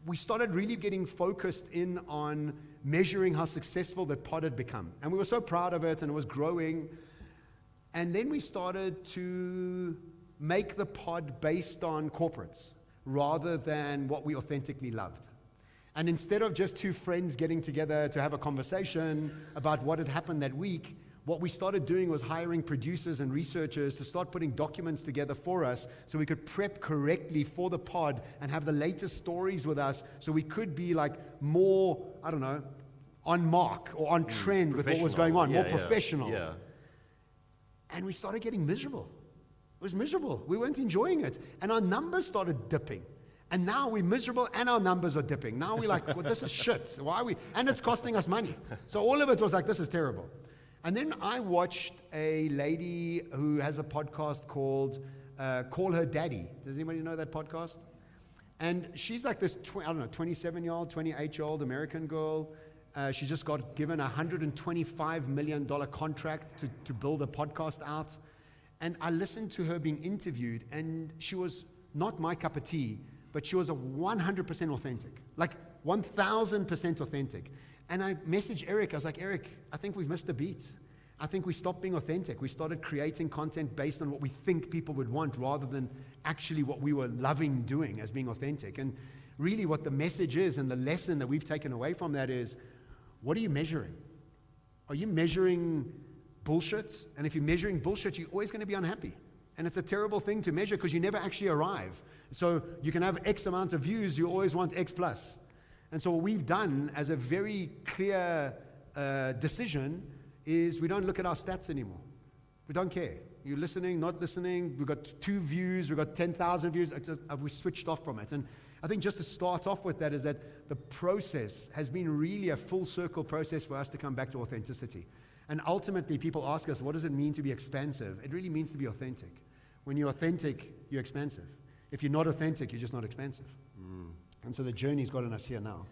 we started really getting focused in on measuring how successful that pod had become. And we were so proud of it, and it was growing. And then we started to make the pod based on corporates rather than what we authentically loved. And instead of just two friends getting together to have a conversation about what had happened that week, what we started doing was hiring producers and researchers to start putting documents together for us so we could prep correctly for the pod and have the latest stories with us so we could be like more, I don't know, on mark or on trend with what was going on, more professional. Yeah. And we started getting miserable. It was miserable. We weren't enjoying it. And our numbers started dipping. And now we're miserable and our numbers are dipping. Now we're like, well, this is shit. Why are we? And it's costing us money. So all of it was like, this is terrible. And then I watched a lady who has a podcast called Call Her Daddy. Does anybody know that podcast? And she's like this, 27-year-old, 28-year-old American girl. She just got given a $125 million contract to build a podcast out. And I listened to her being interviewed, and she was not my cup of tea, but she was 100% authentic, like 1,000% authentic. And I messaged Eric. I was like, Eric, I think we've missed the beat. I think we stopped being authentic. We started creating content based on what we think people would want rather than actually what we were loving doing as being authentic. And really what the message is and the lesson that we've taken away from that is, what are you measuring? Are you measuring bullshit? And if you're measuring bullshit, you're always going to be unhappy. And it's a terrible thing to measure because you never actually arrive. So you can have X amount of views, you always want X plus. And so what we've done as a very clear decision is we don't look at our stats anymore. We don't care. You're listening, not listening. We've got 2 views. We've got 10,000 views. We switched off from it. And I think just to start off with that is that the process has been really a full circle process for us to come back to authenticity. And ultimately, people ask us, what does it mean to be expansive? It really means to be authentic. When you're authentic, you're expansive. If you're not authentic, you're just not expansive. And so the journey's gotten us here now.